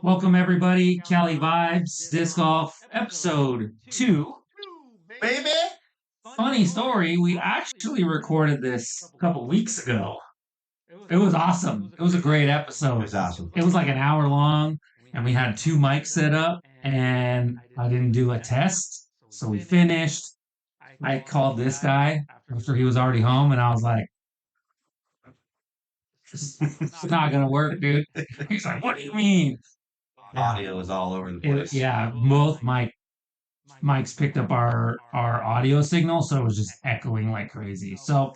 Welcome everybody, CaliVibes Disc Golf episode 2. Baby! Funny story, we actually recorded this a couple weeks ago. It was awesome. It was a great It episode. was awesome. It was like an hour long, and we had 2 mics set up, and I didn't do a test. So we finished. I called this guy after he was already home, and I was like, it's not gonna work, dude. He's like, what do you mean? Audio was all over the place. Both mics picked up our audio signal, so it was just echoing like crazy. So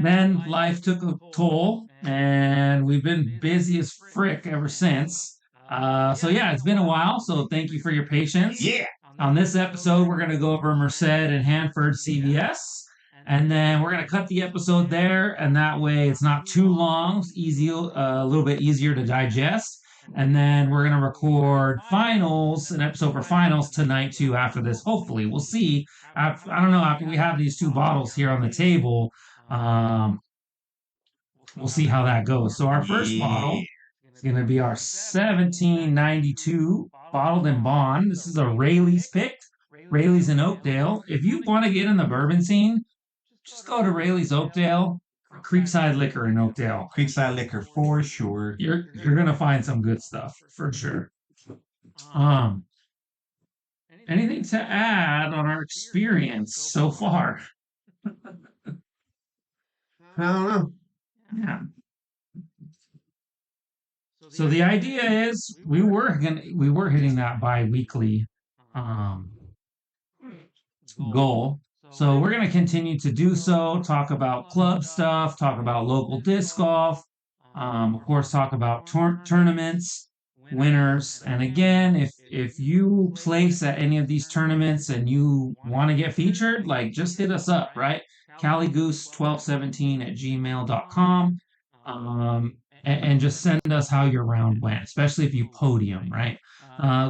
then life took a toll, and we've been busy as frick ever since. So yeah, it's been a while. So thank you for your patience. Yeah! On this episode, we're gonna go over Merced and Hanford CVS. And then we're gonna cut the episode there, and that way it's not too long. It's easy, a little bit easier to digest. And then we're gonna record finals, an episode for finals tonight too. After this, hopefully, we'll see. I don't know. After we have these 2 bottles here on the table, um, we'll see how that goes. So our first bottle is gonna be our 1792 bottled in bond. This is a Rayleigh's picked. Rayleigh's in Oakdale. If you want to get in the bourbon scene, just go to Rayleigh's Oakdale, Creekside Liquor in Oakdale. Creekside Liquor for sure. You're gonna find some good stuff for sure. Um, Anything to add on our experience so far? I don't know. Yeah. So the idea is we were hitting that bi-weekly goal. So we're gonna continue to do so. Talk about club stuff. Talk about local disc golf. Of course, talk about tournaments, winners, and again, if you place at any of these tournaments and you want to get featured, like just hit us up, right? CaliGoose1217@gmail.com. And just send us how your round went, especially if you podium, right?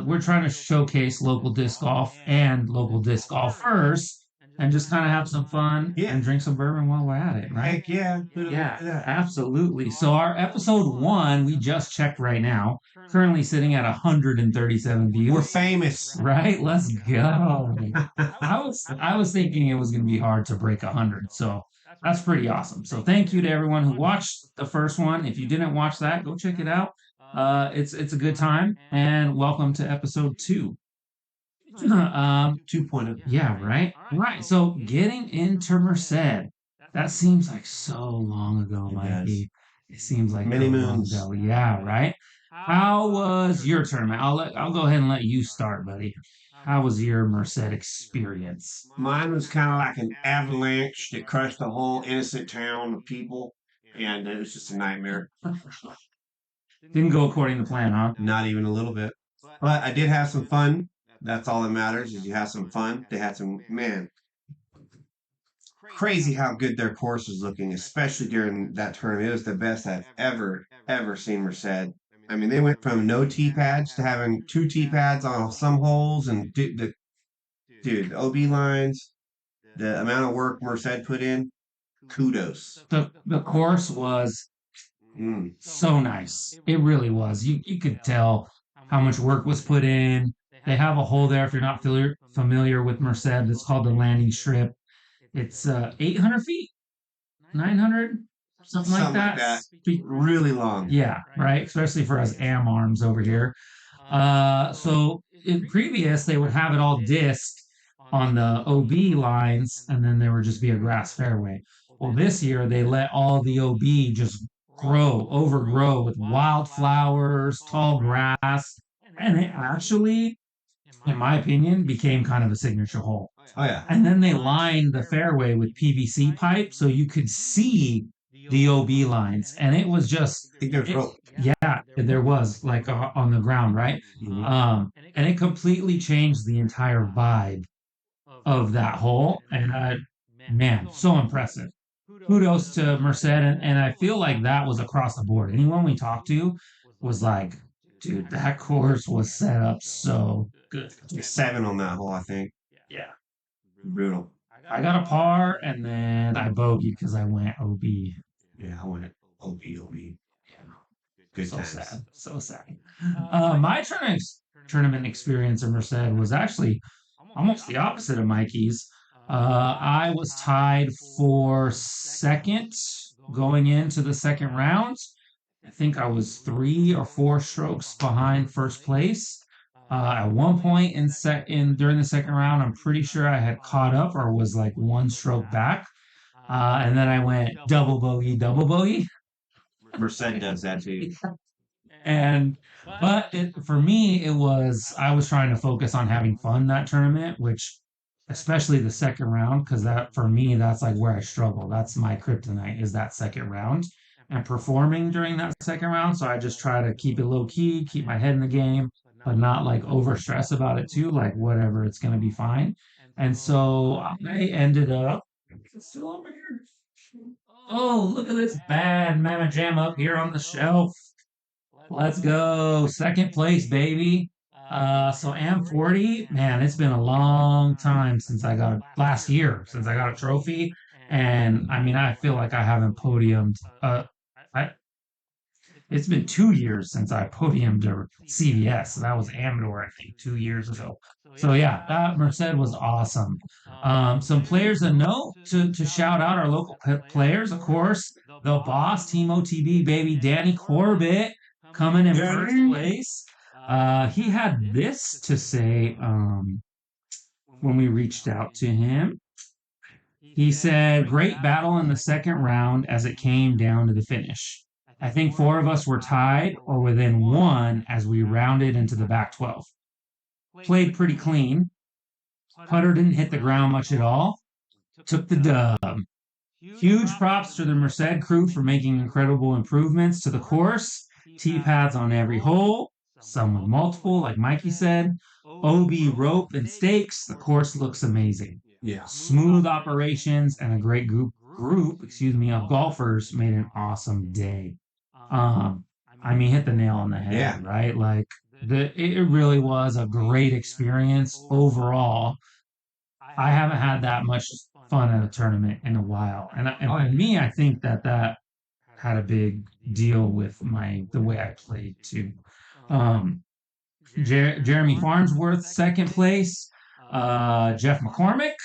We're trying to showcase local disc golf and local disc golfers and just kind of have some fun and drink some bourbon while we're at it, right? Heck yeah. Yeah, absolutely. So our episode 1, we just checked right now, currently sitting at 137 views. We're famous. Right? Let's go. I was thinking it was going to be hard to break 100. So that's pretty awesome. So thank you to everyone who watched the first one. If you didn't watch that, go check it out. It's a good time, and welcome to episode 2. 2.0. Yeah, right. Right. So getting into Merced, that seems like so long ago, It Mikey. It seems like Many so long moons. ago. Yeah, right. How was your tournament? I'll go ahead and let you start, buddy. How was your Merced experience? Mine was kind of like an avalanche that crushed the whole innocent town of people, and it was just a nightmare. Didn't go according to plan, huh? Not even a little bit. But I did have some fun. That's all that matters is you have some fun. They had some, man, crazy how good their course was looking, especially during that tournament. It was the best I've ever seen Merced. I mean, they went from no tee pads to having 2 tee pads on some holes, and the OB lines, the amount of work Merced put in, kudos. The course was so nice. It really was. You could tell how much work was put in. They have a hole there if you're not familiar with Merced. It's called the landing strip. It's 800 feet, 900, something like that. Really long. Yeah, right. Especially for us am arms over here. So in previous, they would have it all disced on the OB lines, and then there would just be a grass fairway. Well, this year they let all the OB just overgrow with wildflowers, tall grass, and it actually, in my opinion, became kind of a signature hole. Oh yeah. And then they lined the fairway with PVC pipe so you could see the OB lines, and it was just, I think there's rope. yeah, there was like on the ground, right? And it completely changed the entire vibe of that hole, and man, so impressive. Kudos to Merced, and I feel like that was across the board. Anyone we talked to was like, dude, that course was set up so good. 7 on that hole, I think. Yeah. Brutal. I got a par, and then I bogeyed because I went OB. Yeah, I went OB. Good So times. sad. So sad. My tournament experience in Merced was actually almost the opposite of Mikey's. I was tied for second going into the second round. I think I was 3 or 4 strokes behind first place. At one point in during the second round, I'm pretty sure I had caught up or was like 1 stroke back. And then I went double bogey, double bogey. Merced does that too. And but for me, it was I was trying to focus on having fun that tournament, which especially the second round, because that for me that's like where I struggle. That's my kryptonite is that second round and performing during that second round. So I just try to keep it low key, keep my head in the game, but not like over stress about it too. Like whatever, it's gonna be fine. And so I ended up. It's still over here. Oh, look at this bad Mama Jam up here on the shelf. Let's go. Second place, baby. So M40, man, it's been a long time since I got last year since I got a trophy. And I mean, I feel like I haven't podiumed. I, it's been 2 years since I podiumed to CVS. So that was Amador, I think, 2 years ago. So yeah, that Merced was awesome. Some players to note to shout out our local players, of course, the boss, Team OTB, baby, Danny Corbett coming in first place. He had this to say when we reached out to him. He said, great battle in the second round as it came down to the finish. I think 4 of us were tied or within one as we rounded into the back 12. Played pretty clean. Putter didn't hit the ground much at all. Took the dub. Huge props to the Merced crew for making incredible improvements to the course. Tee pads on every hole, some with multiple, like Mikey said. OB rope and stakes. The course looks amazing. Yeah. Smooth operations and a great group, of golfers made an awesome day. I mean, hit the nail on the head, Yeah. right? Like it really was a great experience overall. I haven't had that much fun at a tournament in a while, and for me, I think that had a big deal with the way I played too. Um, Jeremy Farnsworth second place, Jeff McCormick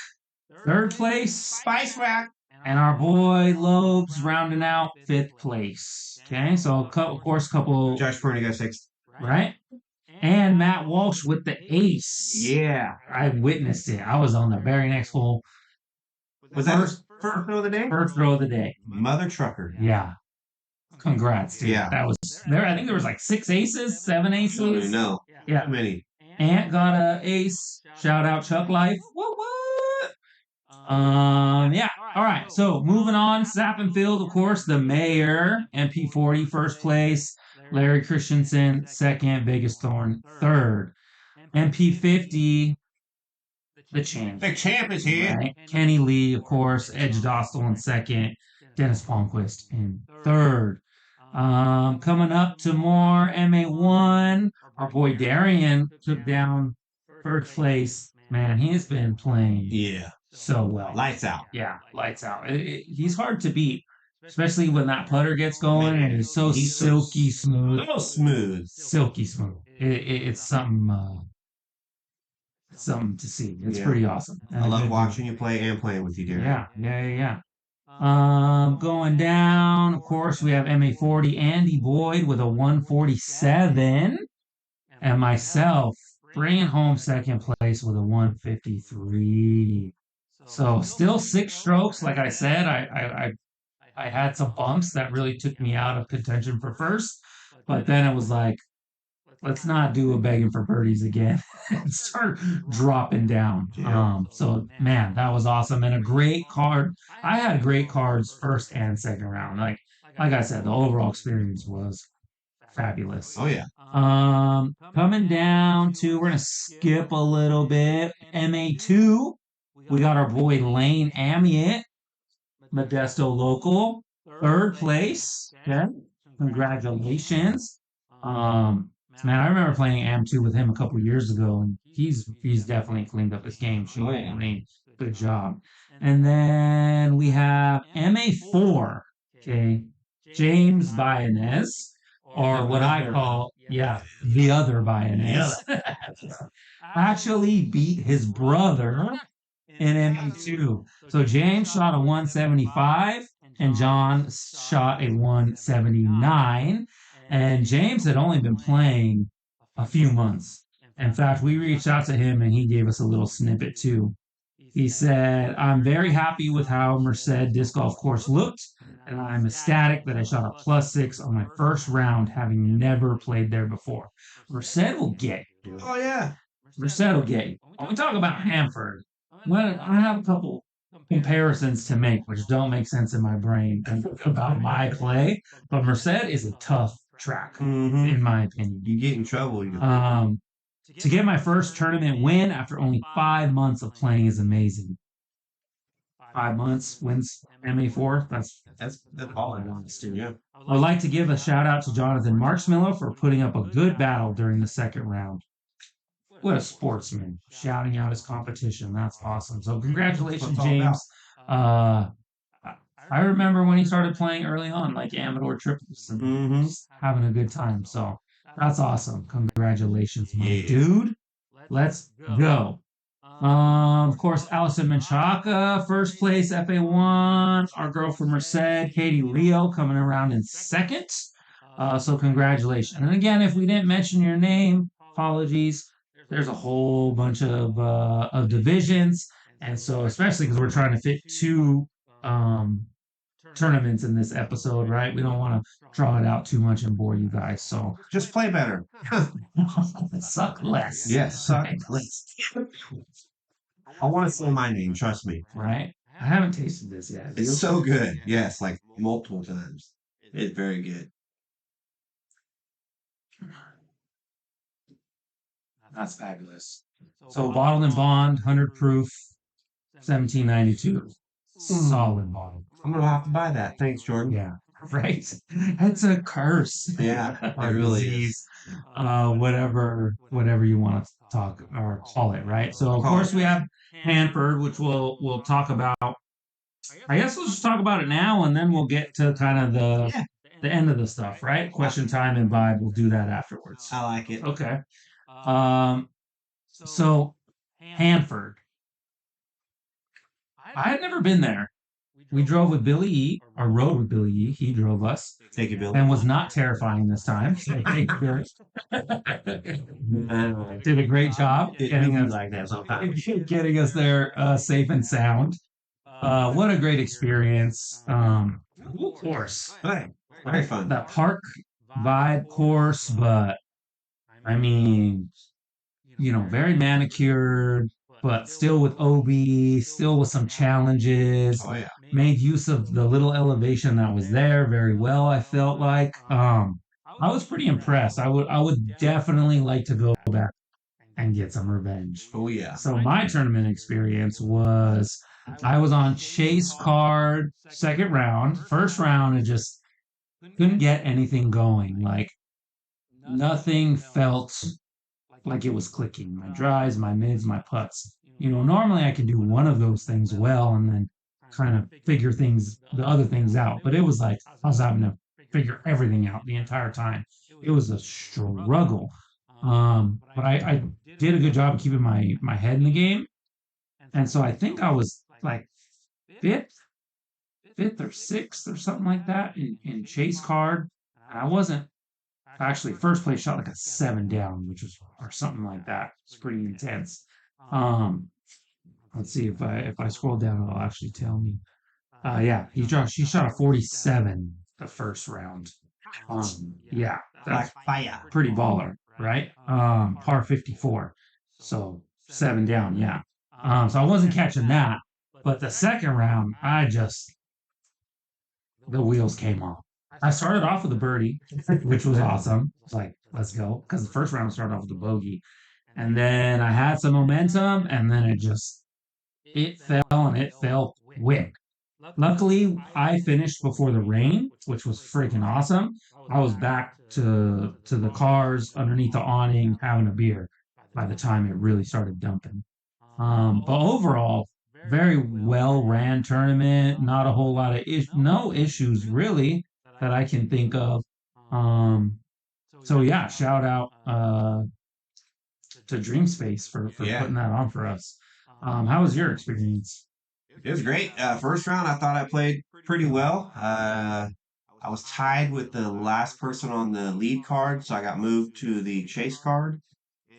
third place, Spice Rack. and our boy Lobes rounding out fifth place. Okay, so of course, couple Josh Purdy got sixth. right, and Matt Walsh with the ace. Yeah. I witnessed it. I was on the very next hole. Was that first throw of the day? First throw of the day. Mother trucker. Yeah. Congrats, dude. Yeah. That was there. I think there was like 6 aces, 7 aces. No. Yeah. Too many. Ant got a ace. Shout out Chuck Life. What? Yeah. All right. So moving on, Sappenfield, of course, the mayor, MP40 first place, Larry Christensen second, Vegas Thorn third, MP50, the champ. The champ is here. Right? Kenny Lee, of course, Edge Dostal in second, Dennis Palmquist in third. Coming up to more MA1, our boy Darian took down first place. Man, he's been playing so well. Lights out. Yeah, lights out. He's hard to beat, especially when that putter gets going and he's so silky smooth. Little smooth. Silky smooth. It's something to see. It's pretty awesome. I love watching you play and playing with you, Darian. Yeah. Going down, of course, we have MA40 Andy Boyd with a 147, and myself bringing home second place with a 153. So still 6 strokes. Like I said, I had some bumps that really took me out of contention for first, but then it was like, let's not do a begging for birdies again and start dropping down. So man, that was awesome and a great card. I had great cards first and second round. Like I said, the overall experience was fabulous. Oh yeah. Coming down to we're gonna skip a little bit. MA2, we got our boy Lane Amiet, Modesto local, third place. Okay, congratulations. Man, I remember playing AM2 with him a couple years ago, and he's definitely cleaned up his game. I mean, good job. And then we have MA4, okay, James Bayanez, or what I call, yeah, the other Bioness, actually beat his brother in MA2. So James shot a 175 and John shot a 179. And James had only been playing a few months. In fact, we reached out to him and he gave us a little snippet too. He said, I'm very happy with how Merced Disc Golf Course looked, and I'm ecstatic that I shot a +6 on my first round, having never played there before. Merced will get you. Oh yeah. Merced will get you. When we talk about Hanford, well, I have a couple comparisons to make, which don't make sense in my brain about my play, but Merced is a tough track, in my opinion. You get in trouble. To get my first tournament win after only 5 months of playing is amazing. 5 months wins MA4. That's all I want to do. Yeah. I would like to give a shout out to Jonathan Marksmiller for putting up a good battle during the second round. What a sportsman, shouting out his competition. That's awesome. So congratulations, James. I remember when he started playing early on, like Amador triples and just having a good time. So that's awesome. Congratulations, my dude. Let's go. Of course, Allison Menchaca, first place, FA1. Our girl from Merced, Katie Leo, coming around in second. So congratulations. And again, if we didn't mention your name, apologies. There's a whole bunch of divisions, and so especially because we're trying to fit two tournaments in this episode, right? We don't want to draw it out too much and bore you guys. So just play better. Suck less. Yes, suck less. I want to say my name, trust me. Right? I haven't tasted this yet. It's so good. Yes, like multiple times. It's very good. That's fabulous. So bottled and bond, 100 proof, 1792. Solid bottle. I'm gonna have to buy that. Thanks, Jordan. Yeah, right. It's a curse. Yeah, or really disease, whatever you want to talk or call it, right? So of course we have Hanford, which we'll talk about. I guess we'll just talk about it now, and then we'll get to kind of the end of the stuff, right? Question time and vibe. We'll do that afterwards. I like it. Okay. So Hanford. I had never been there. We drove with Billy E, or rode with Billy E. He drove us. Thank you, Billy. And was not terrifying this time. So thank you, Billy. Did a great job getting us like that sometimes. Getting us there safe and sound. What a great experience. Cool course. Very fun. That park vibe course, but I mean, very manicured, but still with OB, still with some challenges. Oh yeah. Made use of the little elevation that was there very well, I felt like. I was pretty impressed. I would definitely like to go back and get some revenge. Oh yeah. So my tournament experience was I was on chase card second round. First round, I just couldn't get anything going. Like nothing felt like it was clicking. My drives, my mids, my putts. Normally I could do one of those things well and then kind of figure the other things out. But it was like I was having to figure everything out the entire time. It was a struggle. But I did a good job of keeping my head in the game. And so I think I was like fifth or sixth or something like that in chase card. And I wasn't actually first place, shot like a 7 down, which was or something like that. It's pretty intense. Let's see if I scroll down, it'll actually tell me. Yeah, she shot a 47 the first round. Yeah, that's fire. Pretty baller, right? Par 54, so 7 down. Yeah. So I wasn't catching that, but the second round, the wheels came off. I started off with a birdie, which was awesome. It's like, let's go. Because the first round started off with a bogey. And then I had some momentum, and then it fell, and it fell quick. Luckily, I finished before the rain, which was freaking awesome. I was back to the cars underneath the awning having a beer by the time it really started dumping. But overall, very well ran tournament. Not a whole lot of no issues really that I can think of. So yeah, shout out to Dreamspace for Yeah, putting that on for us. How was your experience? it was great. First round, I thought I played pretty well. I was tied with the last person on the lead card, so I got moved to the chase card.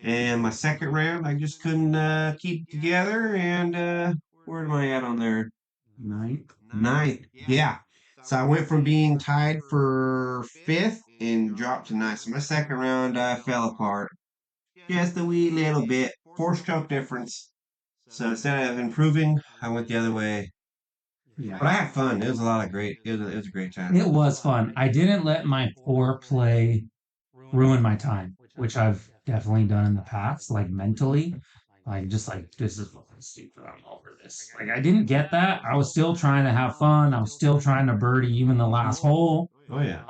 And my second round, I just couldn't keep it together. And where am I at on there? Ninth. Ninth. Yeah. So I went from being tied for fifth and dropped to ninth. So my second round fell apart just a wee little bit. 4 stroke difference. So instead of improving, I went the other way. Yeah. But I had fun. It was a lot of great. It was a great time. It was fun. I didn't let my poor play ruin my time, which I've definitely done in the past, like mentally. Like just like this is fucking stupid. I'm over this. Like I didn't get that. I was still trying to have fun. I was still trying to birdie even the last hole. Oh yeah.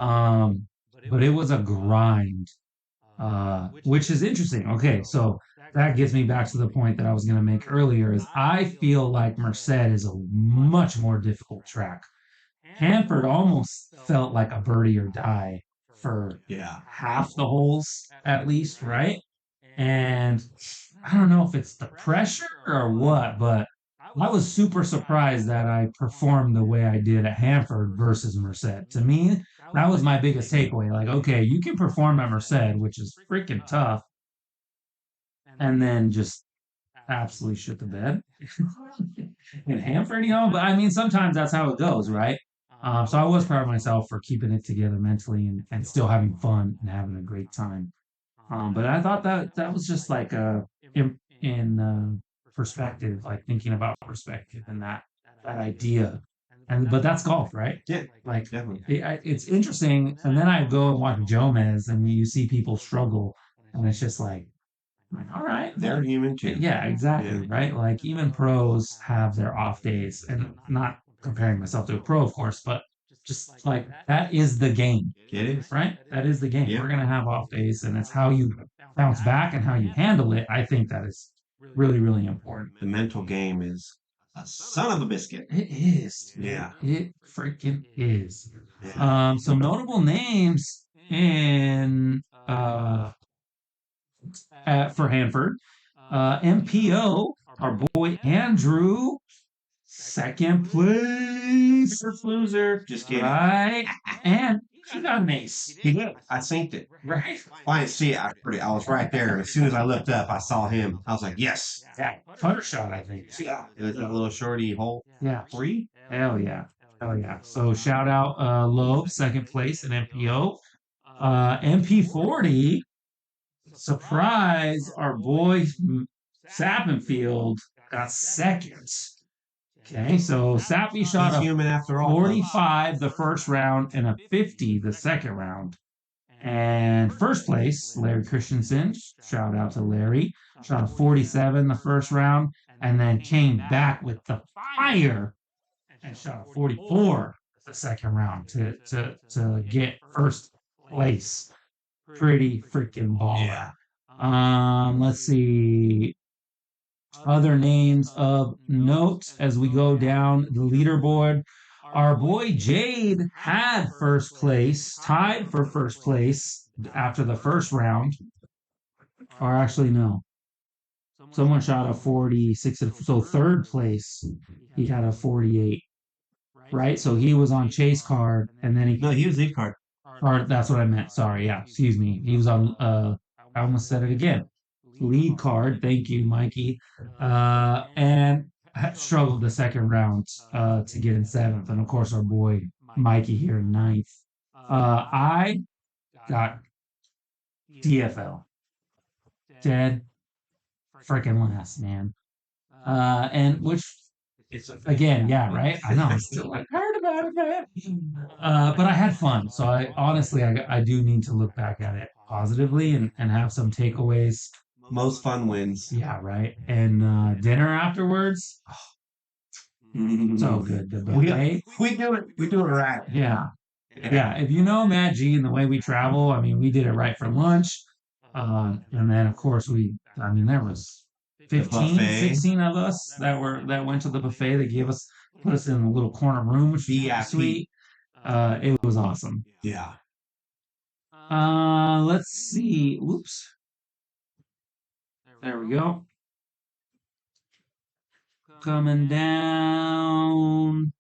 But it was a grind. Which is interesting. Okay, so that gets me back to the point that I was going to make earlier is I feel like Merced is a much more difficult track. Hanford almost felt like a birdie or die for Yeah. half the holes at least, right? And I don't know if it's the pressure or what, but I was super surprised that I performed the way I did at Hanford versus Merced. To me, that was my biggest takeaway. Like, okay, you can perform at Merced, which is freaking tough, and then just absolutely shit the bed in Hanford, but I mean, sometimes that's how it goes, right? So I was proud of myself for keeping it together mentally and still having fun and having a great time. But I thought that was just like in perspective, like thinking about perspective and that idea. But that's golf, right? Yeah. Like Definitely. it's interesting. And then I go and watch Jomez, and you see people struggle, and it's just like, all right, They're human too. yeah, exactly, Yeah. right? Like even pros have their off days, and not comparing myself to a pro, of course, but just like that is the game, It is. right? That is the game. Yeah. We're gonna have off days, and it's how you bounce back and how you handle it. I think that is really, really important. The mental game is a son of a biscuit. It is, dude. Yeah. It freaking is. Yeah. Some notable names in for Hanford. MPO, our boy Andrew, second place. First loser. Just kidding. Right. And he got an ace. He did. I synced it. Right. Well, I didn't see it. I was right there. And as soon as I looked up, I saw him. I was like, yes. Yeah. Putter shot, I think. Yeah. It was a little shorty hole. Yeah. 3. Hell yeah. Hell yeah. So shout out Loeb, second place in MPO. MP40, surprise, our boy Sappenfield got second. Okay, so Sappy shot He's a human after all. 45 the first round and a 50 the second round. And first place, Larry Christensen, shout out to Larry, shot a 47 the first round and then came back with the fire and shot a 44 the second round to get first place. Pretty freaking baller. Yeah. Let's see. Other names of note as we go down the leaderboard. Our boy Jade had first place, tied for first place after the first round. Or actually, no. Someone shot a 46. So third place, he had a 48. Right? So he was on chase card and then No, he was lead card. or that's what I meant. Sorry. Yeah. Excuse me. He was on, I almost said it again. Lead card. Thank you, Mikey. And struggled the second round to get in seventh. And of course, our boy Mikey here in ninth. I got DFL. Dead freaking last, man. And which, again, yeah, right? I know. I'm still like, heard about it, man. But I had fun. So I honestly, I do need to look back at it positively and have some takeaways. Most fun wins. Yeah, right. And dinner afterwards, so good. The buffet. We do it. We do it right. Yeah. Yeah. If you know Matt G and the way we travel, I mean, we did it right for lunch. And then of course there was 15, 16 of us that went to the buffet. They put us in a little corner room, which was sweet. It was awesome. Yeah. Let's see. Oops. There we go. Coming down.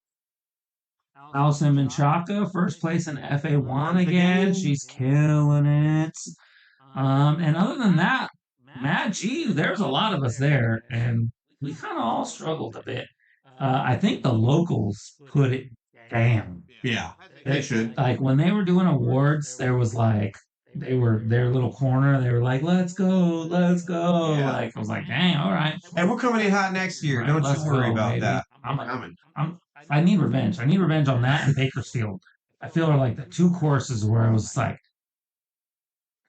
Alison Menchaca, first place in FA1 again. She's killing it. And other than that, Mad G, there's a lot of us there, and we kind of all struggled a bit. I think the locals put it down. Yeah, they should. Like when they were doing awards, there was like they were their little corner. They were like, "Let's go, let's go!" Yeah. Like I was like, "Dang, all right." And we're coming in hot next year. Right, Don't let's you worry go, about baby. that. I'm, We're coming. I need revenge. I need revenge on that and Bakersfield. I feel like the two courses where I was like,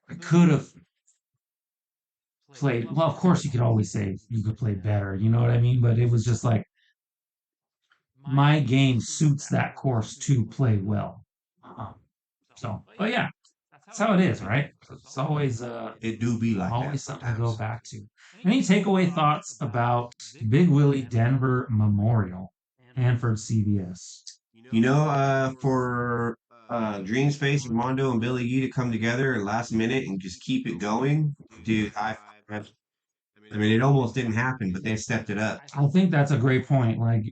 I could have played. Well, of course, you could always say you could play better. You know what I mean? But it was just like my game suits that course to play well. But yeah, that's how it is, right? It's always It do be like that always something to go sometimes. back to. Any takeaway thoughts about Big Willie Denver Memorial, Hanford CVS? For Dream Space, Mondo, and Billy E to come together at last minute and just keep it going, dude, high five. I mean, it almost didn't happen, but they stepped it up. I think that's a great point. Like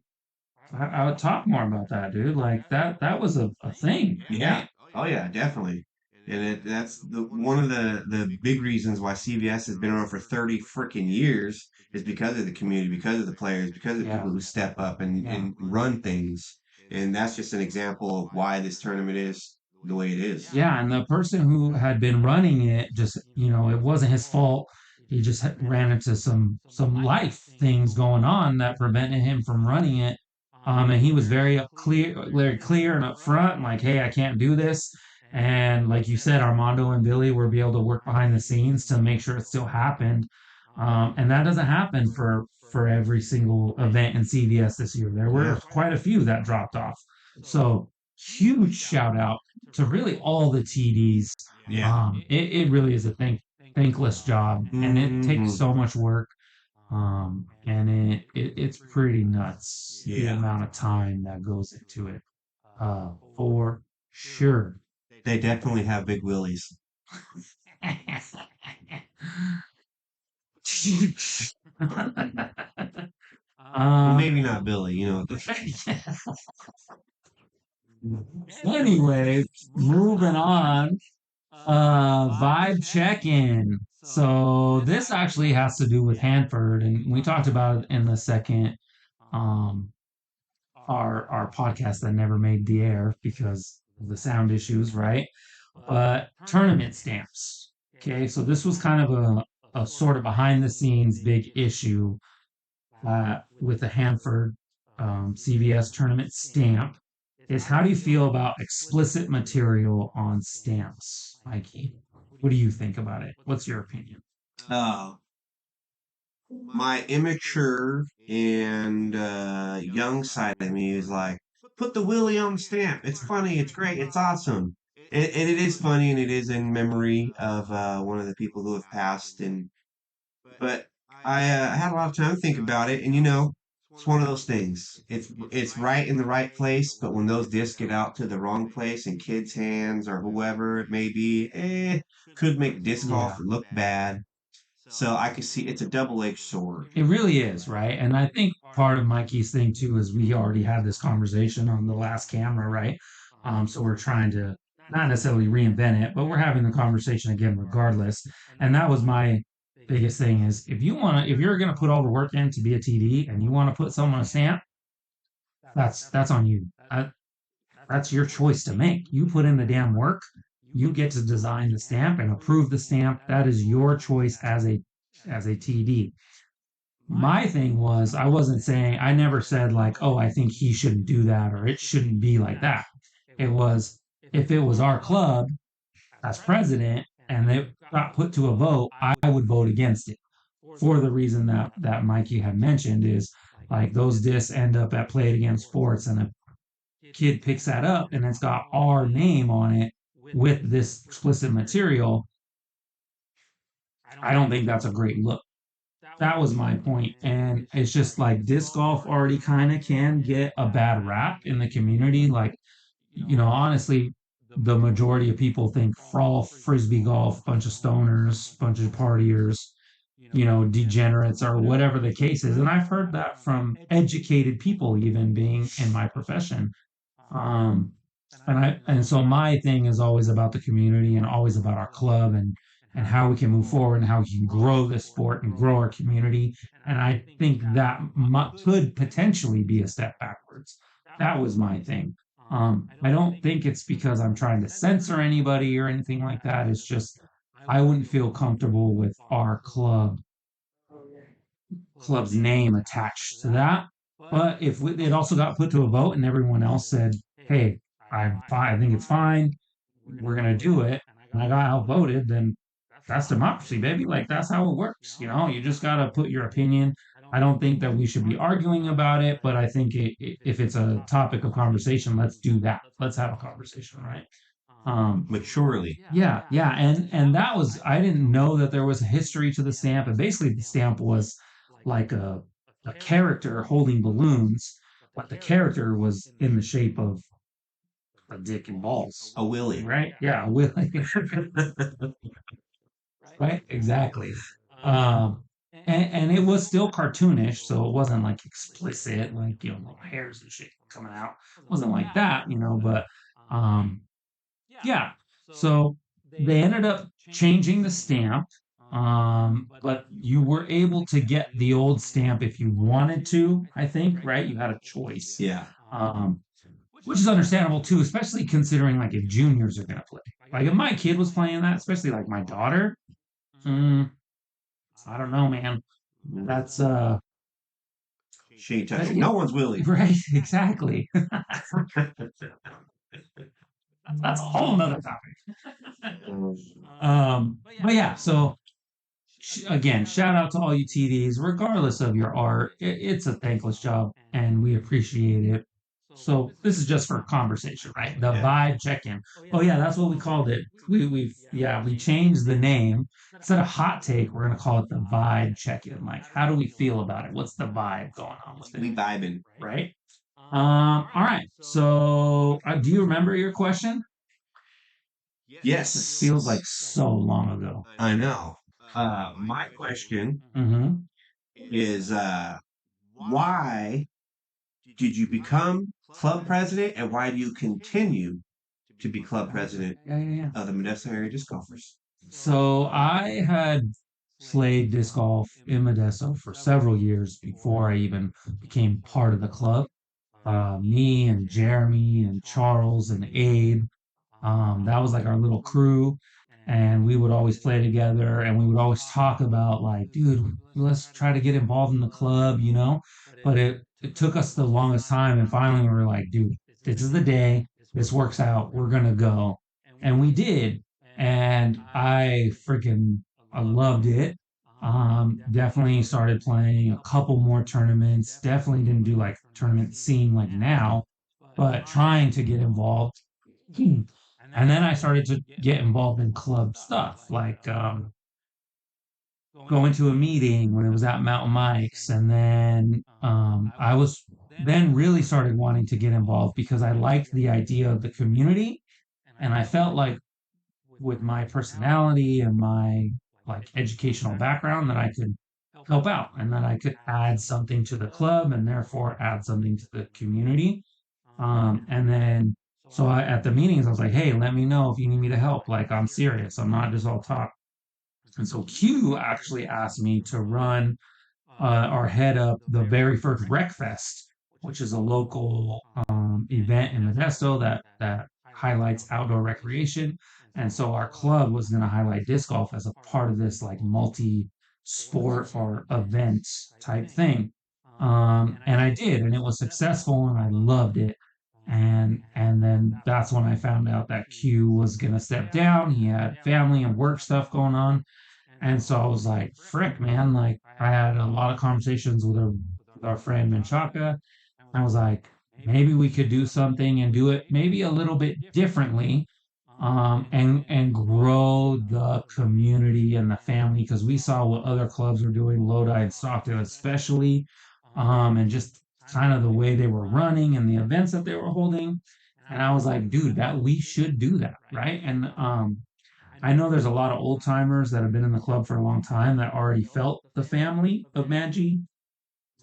I would talk more about that, dude. Like that was a thing, Yeah. right? Oh yeah, definitely. And that's the one of the big reasons why CVS has been around for 30 freaking years is because of the community, because of the players, because of the Yeah. people who step up Yeah. and run things. And that's just an example of why this tournament is the way it is. Yeah, and the person who had been running it just, it wasn't his fault. He just ran into some life things going on that prevented him from running it. And he was very clear and upfront, like, "Hey, I can't do this." And like you said, Armando and Billy were be able to work behind the scenes to make sure it still happened. And that doesn't happen for every single event in CVS this year. There were Yeah. quite a few that dropped off. So huge shout out to really all the TDs. Yeah. It really is a thankless job, and it takes Hmm. so much work. And it's pretty nuts the Yeah. amount of time that goes into it. For sure. They definitely have big willies. Well, um. maybe not Billy, you know. Anyways, moving on. Vibe check-in. So this actually has to do with Hanford, and we talked about it in the second um our podcast that never made the air because of the sound issues, right? But tournament stamps. Okay, so this was kind of a sort of behind the scenes big issue with the Hanford CVS tournament stamp is how do you feel about explicit material on stamps, Mikey? What do you think about it? What's your opinion? Uh, my immature and young side of me is like, put the Willie on the stamp. It's funny. It's great. It's awesome. And it is funny, and it is in memory of one of the people who have passed. But I had a lot of time to think about it, and it's one of those things. It's right in the right place, but when those discs get out to the wrong place in kids' hands or whoever it may be, could make disc golf Yeah, look bad. So I can see it's a double-edged sword. it really is, right? And I think part of Mikey's thing too is we already had this conversation on the last camera, right? So we're trying to not necessarily reinvent it, but we're having the conversation again regardless. And that was my biggest thing is if you're gonna put all the work in to be a TD and you want to put someone on a stamp, that's on you. That's your choice to make. You put in the damn work. You get to design the stamp and approve the stamp. That is your choice as a TD. My thing was I never said like, oh, I think he shouldn't do that or it shouldn't be like that. It was if it was our club as president and it got put to a vote, I would vote against it for the reason that Mikey had mentioned is like those discs end up at Play It Again Sports and a kid picks that up and it's got our name on it with this explicit material. I don't think that's a great look. That was my point. And it's just like disc golf already kind of can get a bad rap in the community. Like, honestly, the majority of people think fall frisbee golf, bunch of stoners, bunch of partiers, degenerates or whatever the case is. And I've heard that from educated people, even being in my profession. Um, and so my thing is always about the community and always about our club and how we can move forward and how we can grow this sport and grow our community. And I think that could potentially be a step backwards. That was my thing. I don't think it's because I'm trying to censor anybody or anything like that. It's just I wouldn't feel comfortable with our club's name attached to that. But if it also got put to a vote and everyone else said, "Hey, I'm fine. I think it's fine. We're gonna do it," and I got outvoted, then that's democracy, baby. Like that's how it works. You just gotta put your opinion. I don't think that we should be arguing about it, but I think if it's a topic of conversation, let's do that. Let's have a conversation, right? Maturely. Yeah, yeah, and that was I didn't know that there was a history to the stamp, and basically the stamp was like a character holding balloons, but the character was in the shape of a dick and balls, A Willie. right? Yeah, with right, exactly. Um, and it was still cartoonish, so it wasn't like explicit, like little hairs and shit coming out. It wasn't like that, but um, yeah. So they ended up changing the stamp, but you were able to get the old stamp if you wanted to, I think, right? You had a choice. Yeah. Um, which is understandable too, especially considering like if juniors are gonna play. Like if my kid was playing that, especially like my daughter, mm, I don't know, man. That's She ain't touching no one's Willie. right, exactly. That's a whole nother topic. But yeah, so again, shout out to all you TDs, regardless of your art. It's a thankless job, and we appreciate it. So this is just for conversation, right? The vibe check-in. Oh yeah, that's what we called it. We changed the name instead of hot take. We're gonna call it the vibe check-in. Like, how do we feel about it? What's the vibe going on with We it? vibing. Right. All right. So, do you remember your question? Yes. This feels like so long ago. I know. My question Mm-hmm. is why did you become club president and why do you continue to be club president Yeah, yeah, yeah. of the Modesto area disc golfers? So I had played disc golf in Modesto for several years before I even became part of the club. Me and Jeremy and Charles and Abe, that was like our little crew. And we would always play together and we would always talk about like, dude, let's try to get involved in the club. But it took us the longest time. And finally we were like, dude, this is the day. This works out. We're going to go. And we did. And I loved it. Definitely started playing a couple more tournaments. Definitely didn't do like tournament scene like now, but trying to get involved. And then I started to get involved in club stuff, like going to a meeting when it was at Mountain Mike's. And then I was then really started wanting to get involved because I liked the idea of the community. And I felt like with my personality and my like educational background that I could help out and that I could add something to the club and therefore add something to the community. And then, so at the meetings, I was like, hey, let me know if you need me to help. Like, I'm serious. I'm not just all talk. And so Q actually asked me to run or head up the very first Rec Fest, which is a local event in Modesto that highlights outdoor recreation. And so our club was going to highlight disc golf as a part of this like multi sport or event type thing. And I did, and it was successful, and I loved it. And then that's when I found out that Q was gonna step down. He had family and work stuff going on, and so I was like, "Frick, man!" Like I had a lot of conversations with our friend Menchaca. I was like, maybe we could do something and do it maybe a little bit differently, and grow the community and the family because we saw what other clubs were doing, Lodi and Stockton especially, and just kind of the way they were running and the events that they were holding. And I was like, dude, that we should do that, right? And I know there's a lot of old timers that have been in the club for a long time that already felt the family of Manji,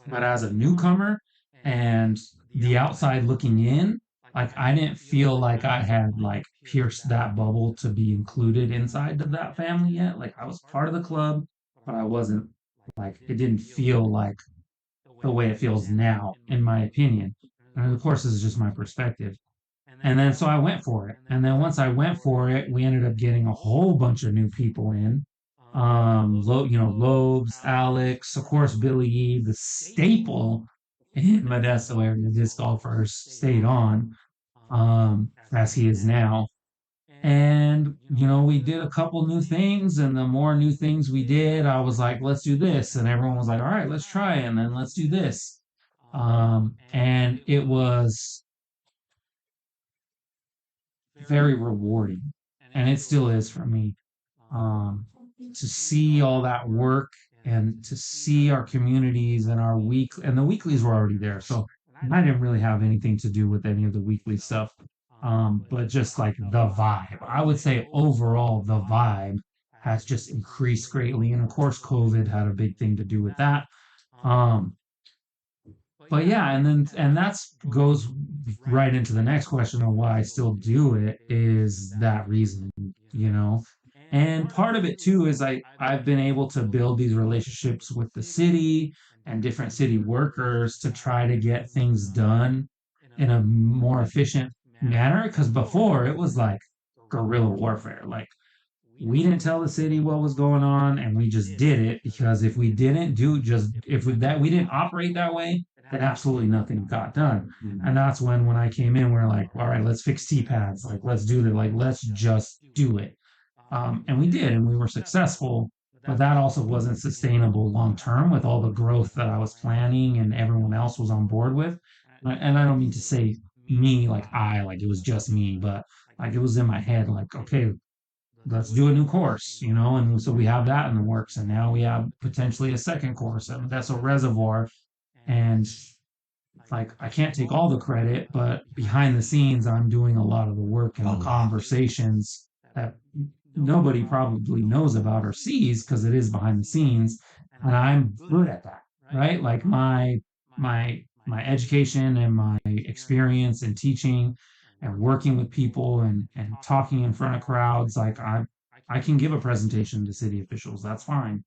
but as a newcomer and the outside looking in, like I didn't feel like I had like pierced that bubble to be included inside of that family yet. Like I was part of the club, but I wasn't like it didn't feel like the way it feels now, in my opinion. And of course, this is just my perspective. And then so I went for it. And then once I went for it, we ended up getting a whole bunch of new people in. Lobes, Alex, of course, Billy E, the staple in Modesto area disc golfers stayed on, as he is now. And, we did a couple new things. And the more new things we did, I was like, let's do this. And everyone was like, all right, let's try it. And then let's do this. And it was very rewarding, and it still is for me. To see all that work and to see our communities and our week and the weeklies were already there, so I didn't really have anything to do with any of the weekly stuff. But just like the vibe, I would say overall the vibe has just increased greatly, and of course, COVID had a big thing to do with that. Um, but yeah, and that's goes right into the next question of why I still do it is that reason, you know. And part of it too is I've been able to build these relationships with the city and different city workers to try to get things done in a more efficient manner. Because before it was like guerrilla warfare, like we didn't tell the city what was going on and we just did it because if we didn't do just if we, that we didn't operate that way, then absolutely nothing got done. And that's when I came in, we're like, all right, let's fix T pads, like let's do that, like let's just do it. And we did, and we were successful, but that also wasn't sustainable long term with all the growth that I was planning and everyone else was on board with. And I don't mean to say me like it was just me, but like it was in my head like, okay, let's do a new course, and so we have that in the works, and now we have potentially a second course, and that's a reservoir, and like I can't take all the credit, but behind the scenes, I'm doing a lot of the work and the conversations that nobody probably knows about or sees because it is behind the scenes, and I'm good at that, right? Like my education and my experience in teaching and working with people and talking in front of crowds, like I can give a presentation to city officials. That's fine.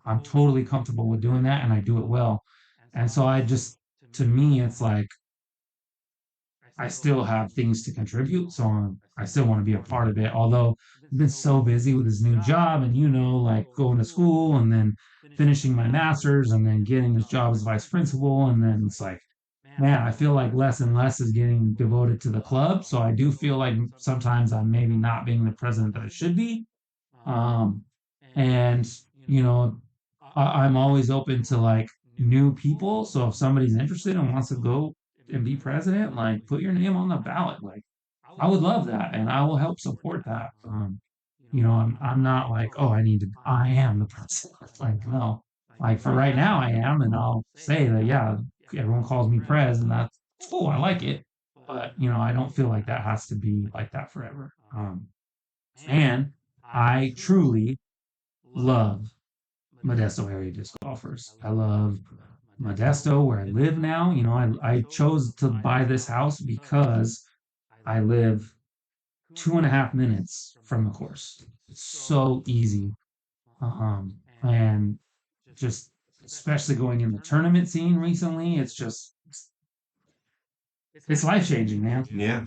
I'm totally comfortable with doing that, and I do it well. And so I just, to me, it's like I still have things to contribute, so I still want to be a part of it. Although I've been so busy with this new job, and like going to school and then finishing my master's and then getting this job as vice principal, and then it's like, man, I feel like less and less is getting devoted to the club. So I do feel like sometimes I'm maybe not being the president that I should be. Um, and you know, I'm always open to like new people. So if somebody's interested and wants to go and be president, like put your name on the ballot. Like I would love that, and I will help support that. I'm not like, oh, I am the president. Like no, like for right now I am, and I'll say that yeah, everyone calls me pres, and that's cool. I like it, but I don't feel like that has to be like that forever. And I truly love Modesto area disc golfers. I love Modesto, where I live now. I chose to buy this house because I live 2.5 minutes from the course. It's so easy. And just especially going in the tournament scene recently, it's life changing, man. Yeah.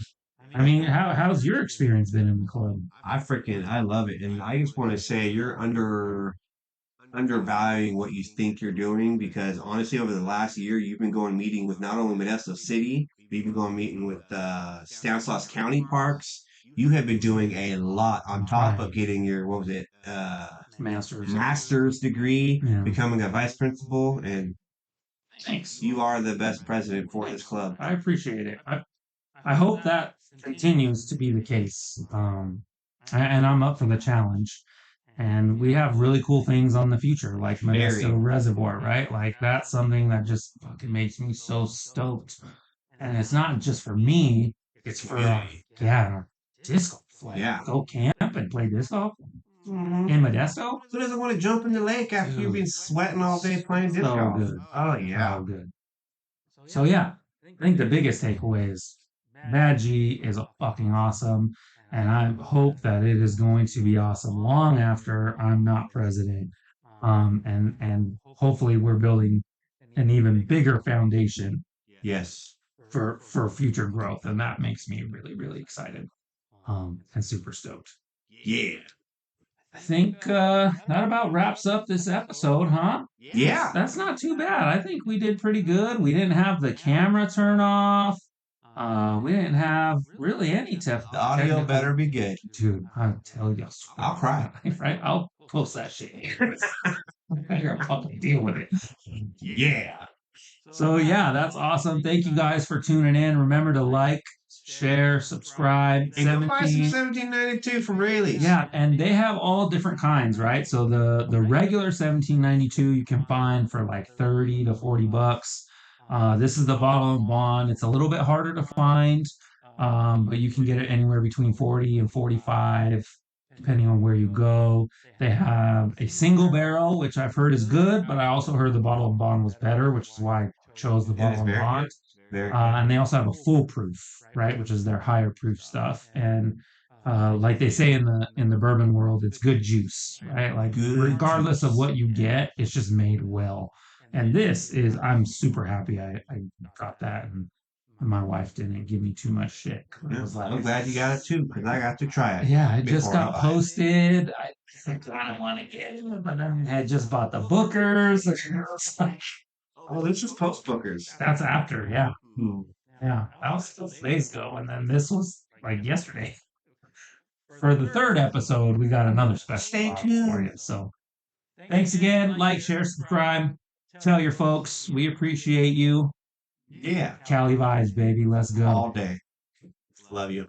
I mean, how's your experience been in the club? I love it. And I just want to say you're undervaluing what you think you're doing because honestly, over the last year, you've been going meeting with not only Modesto City, but you've been going meeting with Stanislaus County Parks. You have been doing a lot on top of getting your what was it, master's degree, Yeah. becoming a vice principal, and Thanks. you are the best president for this club. I appreciate it. I hope that continues to be the case. And I'm up for the challenge. And we have really cool things on the future, like Modesto Reservoir, right? Like that's something that just fucking makes me so stoked. And it's not just for me, It's for yeah, disc golf. Like, Yeah. go camp and play disc golf Mhm. in Modesto. Who doesn't want to jump in the lake after you've Dude, been sweating all day playing disc so golf? good, Oh yeah. so good. So yeah, I think the biggest takeaway is Mad G is fucking awesome, and I hope that it is going to be awesome long after I'm not president. And hopefully we're building an even bigger foundation Yes. for future growth, and that makes me really really excited. And super stoked. Yeah. I think that about wraps up this episode, huh? Yeah. That's not too bad. I think we did pretty good. We didn't have the camera turn off. We didn't have really any The audio technical. better be good. Dude, I tell you, I swear, I'll cry. right? I'll post that shit. I gotta fucking deal with it. Yeah. So yeah, that's awesome. Thank you guys for tuning in. Remember to like, share, subscribe. And go buy some 17. 1792 from Rayleigh's. Yeah, and they have all different kinds, right? So the regular 1792 you can find for like 30 to 40 bucks. This is the bottle and bond. It's a little bit harder to find, but you can get it anywhere between 40 and 45, depending on where you go. They have a single barrel, which I've heard is good, but I also heard the bottle and bond was better, which is why I chose the It is bottle and very bond. good. Very And they also have a foolproof, right, which is their higher proof stuff. And like they say in the bourbon world, it's good juice, right? Like Good regardless of juice. what you get, it's just made well. And this is, I'm super happy I got that, and my wife didn't give me too much shit. I was like, I'm glad you got it too, because I got to try it. yeah, it just before I got buy it. posted. I think I don't want to get it, but then I had just bought the Bookers. It's like, Oh, this is post bookers. that's after, yeah. Hmm. Yeah, that was still days ago, and then this was like yesterday. For the third episode, we got another special Stay offer for you. tuned. So thanks again. Like, share, subscribe. Tell your folks we appreciate you. Yeah. CaliVibes, baby. Let's go. All day. Love you.